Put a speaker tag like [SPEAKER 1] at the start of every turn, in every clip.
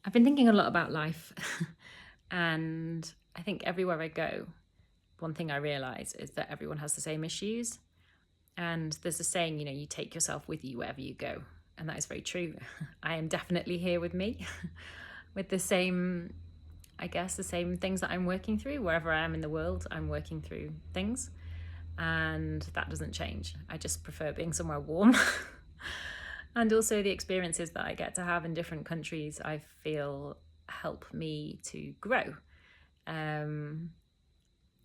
[SPEAKER 1] I've been thinking a lot about life, and I think everywhere I go, one thing I realize is that everyone has the same issues. And there's a saying, you take yourself with you wherever you go. And that is very true. I am definitely here with me, with the same, I guess, the same things that I'm working through. Wherever I am in the world, I'm working through things. And that doesn't change. I just prefer being somewhere warm. And also the experiences that I get to have in different countries, I feel help me to grow. Um,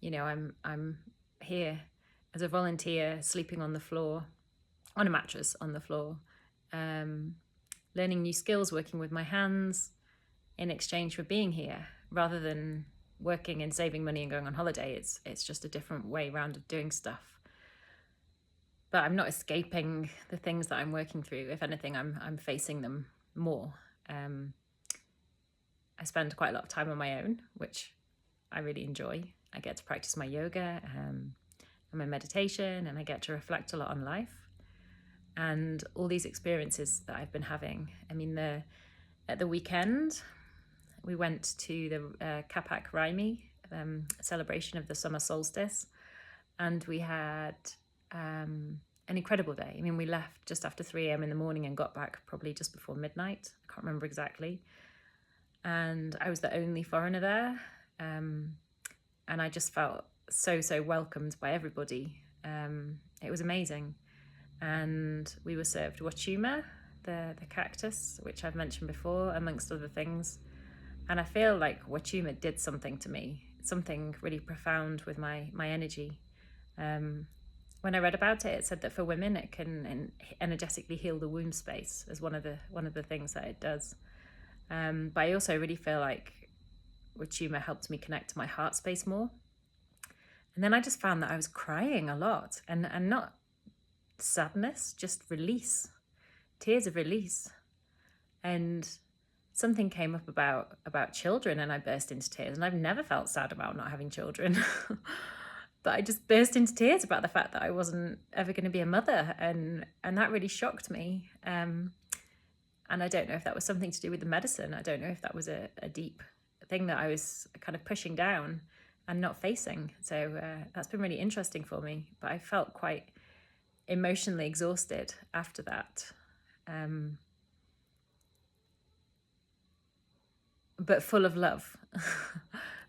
[SPEAKER 1] I'm here as a volunteer, sleeping on the floor, on a mattress on the floor, um, learning new skills, working with my hands in exchange for being here, rather than working and saving money and going on holiday. It's just a different way round of doing stuff. But I'm not escaping the things that I'm working through. If anything, I'm facing them more. I spend quite a lot of time on my own, which I really enjoy. I get to practice my yoga and my meditation, and I get to reflect a lot on life and all these experiences that I've been having. I mean, at the weekend, we went to the Kapak Raimi celebration of the summer solstice, and we had an incredible day. I mean, we left just after 3 a.m. in the morning and got back probably just before midnight. I can't remember exactly. And I was the only foreigner there. And I just felt so welcomed by everybody. It was amazing. And we were served Wachuma, the cactus, which I've mentioned before, amongst other things. And I feel like Wachuma did something to me, something really profound with my energy. When I read about it, it said that for women, it can energetically heal the womb space as one of the things that it does. But I also really feel like Wachuma helped me connect to my heart space more. And then I just found that I was crying a lot, and not sadness, just release, tears of release. And something came up about children, and I burst into tears. And I've never felt sad about not having children. But I just burst into tears about the fact that I wasn't ever going to be a mother, and that really shocked me. And I don't know if that was something to do with the medicine. I don't know if that was a deep thing that I was kind of pushing down and not facing. So that's been really interesting for me. But I felt quite emotionally exhausted after that. But full of love.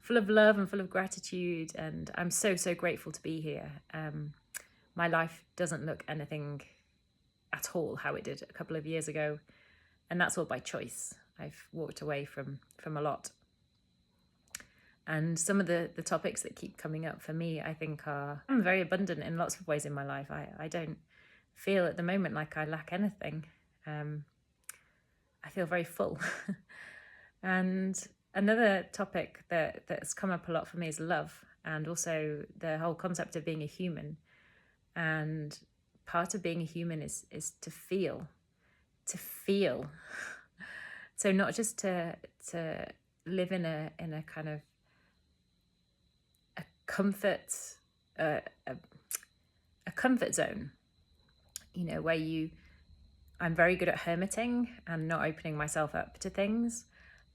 [SPEAKER 1] Full of love and full of gratitude. And I'm so grateful to be here. My life doesn't look anything at all how it did a couple of years ago. And that's all by choice. I've walked away from a lot. And some of the topics that keep coming up for me, I think, are very abundant in lots of ways in my life. I don't feel at the moment like I lack anything. I feel very full. And another topic that's come up a lot for me is love, and also the whole concept of being a human. And part of being a human is to feel. So not just to live in a kind of a comfort zone, where I'm very good at hermiting and not opening myself up to things.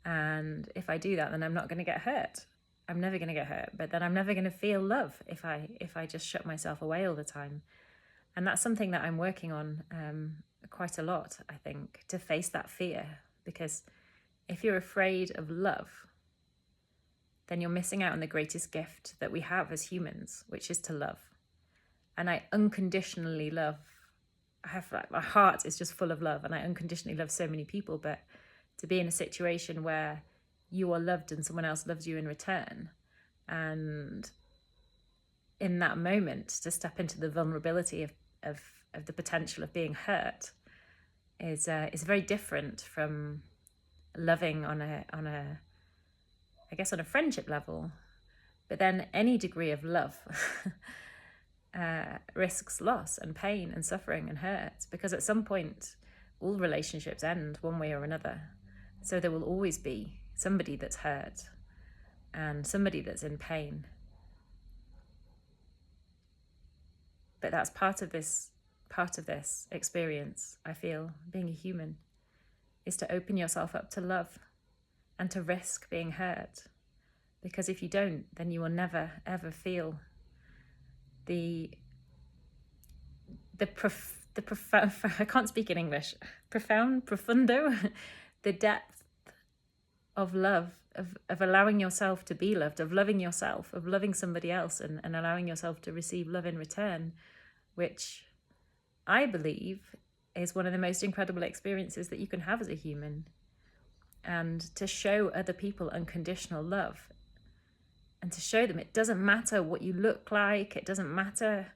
[SPEAKER 1] And if I do that, then I'm not going to get hurt. I'm never going to get hurt, but then I'm never going to feel love if I just shut myself away all the time. And that's something that I'm working on quite a lot, I think, to face that fear. Because if you're afraid of love, then you're missing out on the greatest gift that we have as humans, which is to love. And I unconditionally love. My heart is just full of love, and I unconditionally love so many people. But to be in a situation where you are loved and someone else loves you in return, and in that moment to step into the vulnerability of the potential of being hurt is very different from loving on a I guess on a friendship level. But then any degree of love risks loss and pain and suffering and hurt, because at some point all relationships end one way or another. So there will always be somebody that's hurt and somebody that's in pain. But that's part of this experience, I feel, being a human, is to open yourself up to love and to risk being hurt. Because if you don't, then you will never, ever feel the profound, I can't speak in English, profundo, the depth of love, of allowing yourself to be loved, of loving yourself, of loving somebody else, and allowing yourself to receive love in return, which I believe is one of the most incredible experiences that you can have as a human. And to show other people unconditional love, and to show them it doesn't matter what you look like, it doesn't matter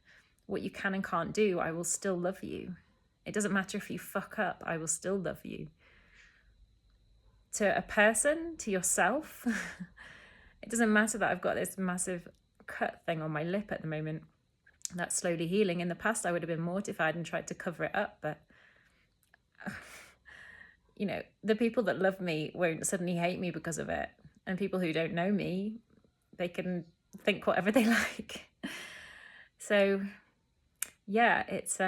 [SPEAKER 1] what you can and can't do, I will still love you. It doesn't matter if you fuck up, I will still love you. To a person, to yourself, it doesn't matter that I've got this massive cut thing on my lip at the moment that's slowly healing. In the past, I would have been mortified and tried to cover it up, but you know, the people that love me won't suddenly hate me because of it. And people who don't know me, they can think whatever they like. So yeah, it's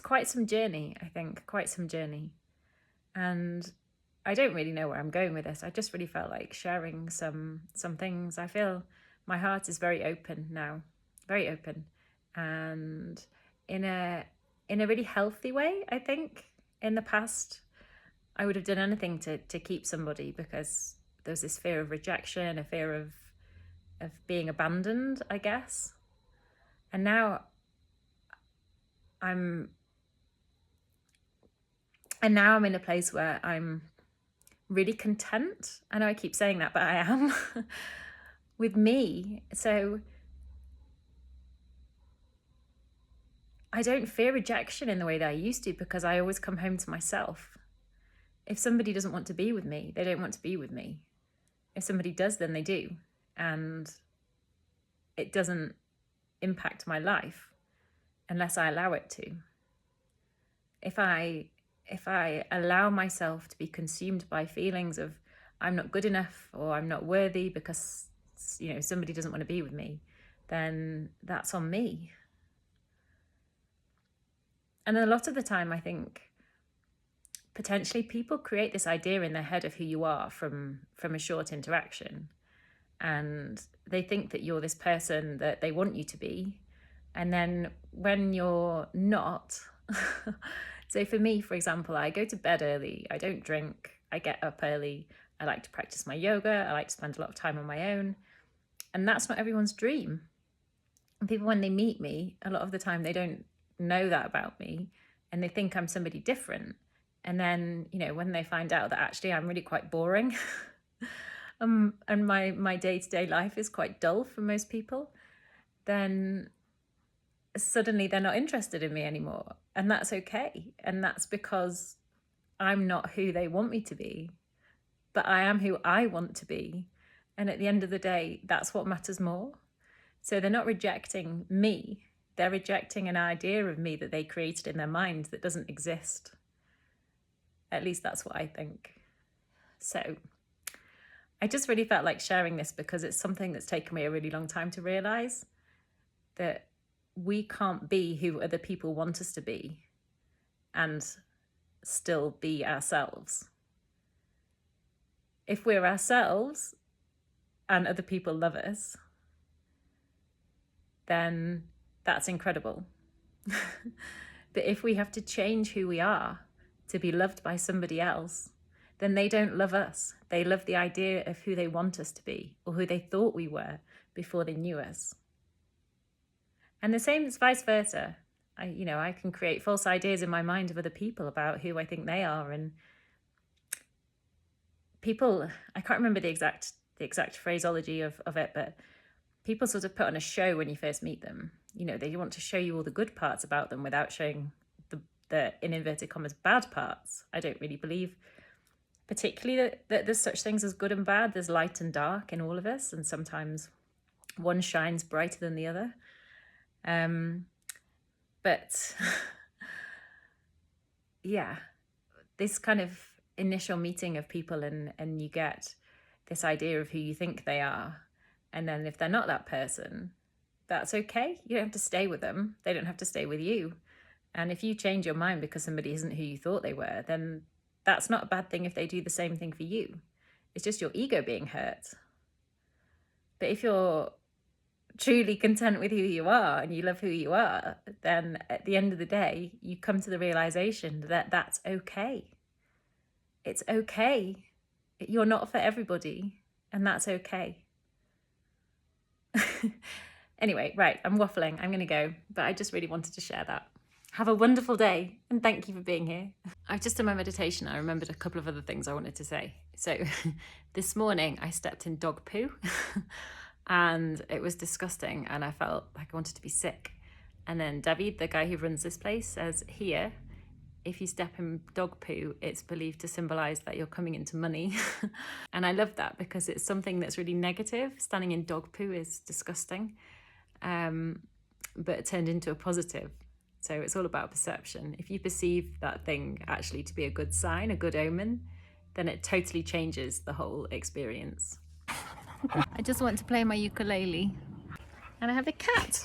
[SPEAKER 1] quite some journey, I think, quite some journey. And I don't really know where I'm going with this. I just really felt like sharing some things. I feel my heart is very open now, very open, and in a really healthy way, I think. In the past, I would have done anything to keep somebody because there was this fear of rejection, a fear of being abandoned, I guess. And now I'm in a place where I'm really content. I know I keep saying that, but I am with me. So I don't fear rejection in the way that I used to, because I always come home to myself. If somebody doesn't want to be with me, they don't want to be with me. If somebody does, then they do. And it doesn't impact my life unless I allow it to. If I allow myself to be consumed by feelings of I'm not good enough or I'm not worthy because, you know, somebody doesn't want to be with me, then that's on me. And a lot of the time, I think potentially people create this idea in their head of who you are from a short interaction. And they think that you're this person that they want you to be. And then when you're not, so for me, for example, I go to bed early, I don't drink, I get up early, I like to practice my yoga, I like to spend a lot of time on my own. And that's not everyone's dream. And people, when they meet me, a lot of the time they don't know that about me and they think I'm somebody different. And then, you know, when they find out that actually I'm really quite boring and my day-to-day life is quite dull for most people, then suddenly they're not interested in me anymore. And that's okay. And that's because I'm not who they want me to be, but I am who I want to be. And at the end of the day, that's what matters more. So they're not rejecting me. They're rejecting an idea of me that they created in their mind that doesn't exist. At least that's what I think. So I just really felt like sharing this because it's something that's taken me a really long time to realize that we can't be who other people want us to be and still be ourselves. If we're ourselves and other people love us, then that's incredible. But if we have to change who we are to be loved by somebody else, then they don't love us. They love the idea of who they want us to be or who they thought we were before they knew us. And the same is vice versa. I can create false ideas in my mind of other people about who I think they are. And people, I can't remember the exact phraseology of it, but people sort of put on a show when you first meet them. You know, they want to show you all the good parts about them without showing the in inverted commas bad parts. I don't really believe particularly that there's such things as good and bad. There's light and dark in all of us, and sometimes one shines brighter than the other. But yeah, this kind of initial meeting of people and you get this idea of who you think they are. And then if they're not that person, that's okay. You don't have to stay with them. They don't have to stay with you. And if you change your mind because somebody isn't who you thought they were, then that's not a bad thing if they do the same thing for you. It's just your ego being hurt. But if you're truly content with who you are and you love who you are, then at the end of the day, you come to the realization that that's okay. It's okay. You're not for everybody, and that's okay. Anyway, right, I'm waffling. I'm going to go, but I just really wanted to share that. Have a wonderful day, and thank you for being here. I've just done my meditation. I remembered a couple of other things I wanted to say. So this morning I stepped in dog poo and it was disgusting and I felt like I wanted to be sick. And then David, the guy who runs this place, says, here, if you step in dog poo, it's believed to symbolize that you're coming into money. And I love that because it's something that's really negative. Standing in dog poo is disgusting, but it turned into a positive. So it's all about perception. If you perceive that thing actually to be a good sign, a good omen, then it totally changes the whole experience. I just want to play my ukulele. And I have a cat.